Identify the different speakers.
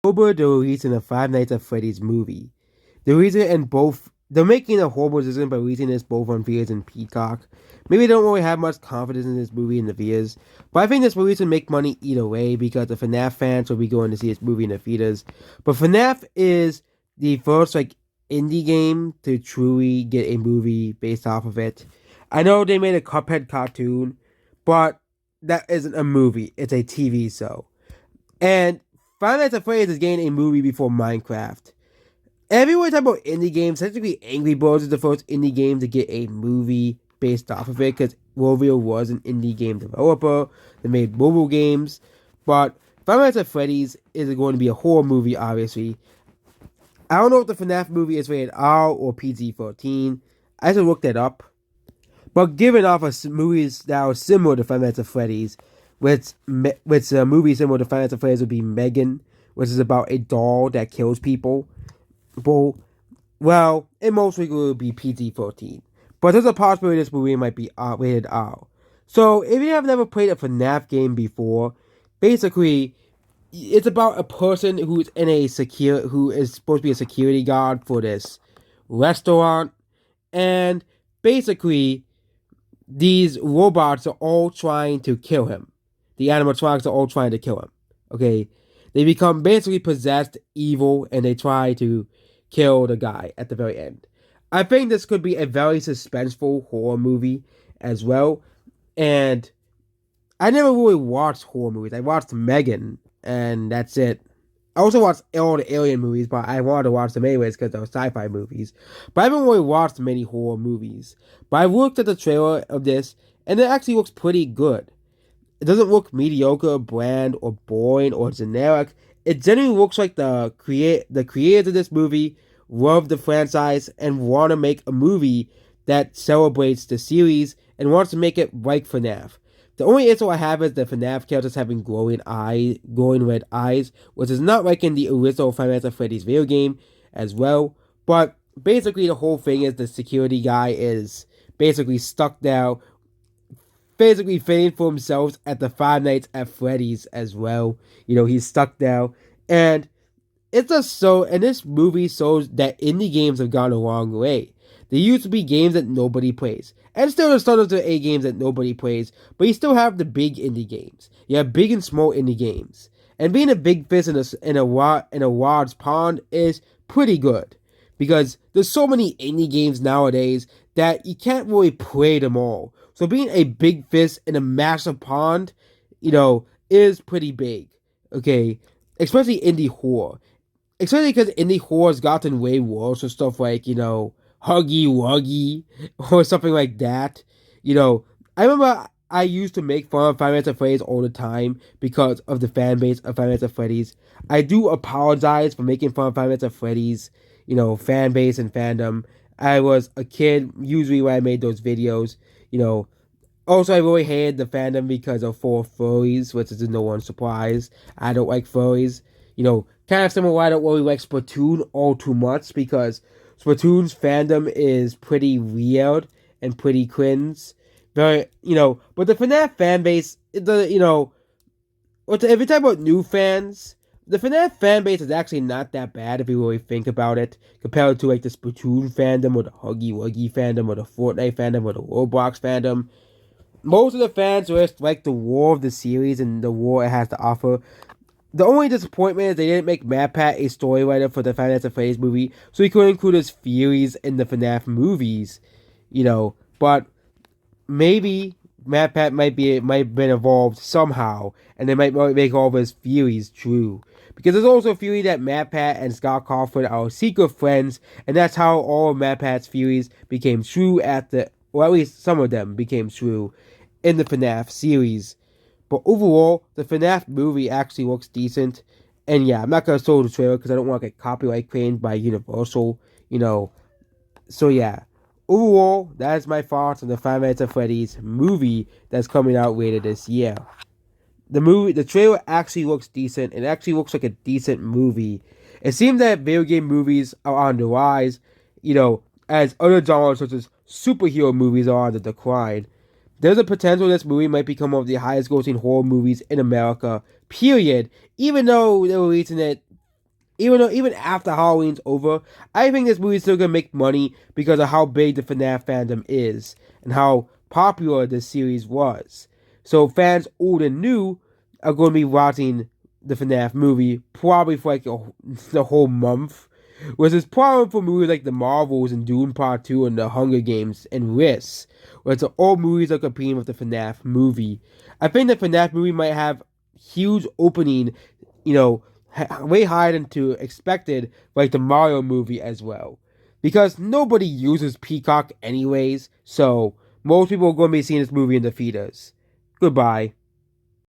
Speaker 1: October, they're releasing a Five Nights at Freddy's movie. They're making a horrible decision by releasing this both on theaters and Peacock. Maybe they don't really have much confidence in this movie in the theaters, but I think this movie will make money either way because the FNAF fans will be going to see this movie in the theaters. But FNAF is the first indie game to truly get a movie based off of it. I know they made a Cuphead cartoon, but that isn't a movie; it's a TV show. And Five Nights at Freddy's is getting a movie before Minecraft. Everyone talking about indie games. Technically, Angry Birds is the first indie game to get a movie based off of it because Rovio was an indie game developer that made mobile games. But Five Nights at Freddy's is going to be a horror movie, obviously. I don't know if the FNAF movie is rated R or PG-13. I just looked that up. But given off of movies that are similar to Five Nights at Freddy's, which a movie similar to Five Nights at Freddy's would be Megan, which is about a doll that kills people. Well, it most likely will be PG-13. But there's a possibility this movie might be rated R. So, if you have never played a FNAF game before, basically, it's about a person who is supposed to be a security guard for this restaurant, and basically, these robots are all trying to kill him. The animatronics are all trying to kill him. Okay, they become basically possessed, evil, and they try to kill the guy at the very end. I think this could be a very suspenseful horror movie as well. And I never really watched horror movies. I watched Megan, and that's it. I also watched all the Alien movies, but I wanted to watch them anyways because they're sci-fi movies. But I haven't really watched many horror movies. But I looked at the trailer of this, and it actually looks pretty good. It doesn't look mediocre, bland, or boring, or generic. It genuinely looks like the creators of this movie love the franchise and want to make a movie that celebrates the series and wants to make it like FNAF. The only issue I have is the FNAF characters having glowing red eyes, which is not like in the original Five Nights at Freddy's video game as well. But basically, the whole thing is the security guy is basically stuck down, basically fending for himself at the Five Nights at Freddy's as well. He's stuck down, and it's just so. And this movie shows that indie games have gone a long way. There used to be games that nobody plays. And still there's some of the A games that nobody plays. But you still have the big indie games. You have big and small indie games. And being a big fish in a large pond is pretty good. Because there's so many indie games nowadays that you can't really play them all. So being a big fish in a massive pond, is pretty big. Okay? Especially indie horror. Especially because indie horror has gotten way worse with stuff like, Huggy Wuggy or something like that. I remember I used to make fun of Five Nights at Freddy's all the time because of the fan base of Five Nights at Freddy's. I do apologize for making fun of Five Nights at Freddy's, fan base and fandom. I was a kid usually when I made those videos. Also I really hated the fandom because of four furries, which is no one's surprise. I don't like furries. Kind of similar why I don't really like Splatoon all too much because Splatoon's fandom is pretty weird and pretty cringe. But the FNAF fan base, if you talk about new fans, the FNAF fan base is actually not that bad if you really think about it, compared to the Splatoon fandom or the Huggy Wuggy fandom or the Fortnite fandom or the Roblox fandom. Most of the fans just like the lore of the series and the lore it has to offer. The only disappointment is they didn't make MatPat a story writer for the Five Nights at Freddy's movie, so he couldn't include his theories in the FNAF movies, But maybe MatPat might have been involved somehow, and they might make all of his theories true. Because there's also a theory that MatPat and Scott Cawthon are secret friends, and that's how all of MatPat's theories became true or at least some of them became true in the FNAF series. But overall, the FNAF movie actually looks decent. And yeah, I'm not going to show the trailer because I don't want to get copyright claimed by Universal, So yeah, overall, that is my thoughts on the Five Nights at Freddy's movie that's coming out later this year. The trailer actually looks decent. It actually looks like a decent movie. It seems that video game movies are on the rise, as other genres such as superhero movies are on the decline. There's a potential this movie might become one of the highest grossing horror movies in America, period, even though they're releasing it Even after Halloween's over, I think this movie's still gonna make money because of how big the FNAF fandom is and how popular this series was. So fans old and new are going to be watching the FNAF movie probably for like the whole month. Whereas it's problem for movies like the Marvels and Dune Part 2 and the Hunger Games and Risk, where it's all movies are competing with the FNAF movie. I think the FNAF movie might have huge opening, you know, way higher than to expected, like the Mario movie as well. Because nobody uses Peacock anyways, so most people are going to be seeing this movie in the theaters. Goodbye.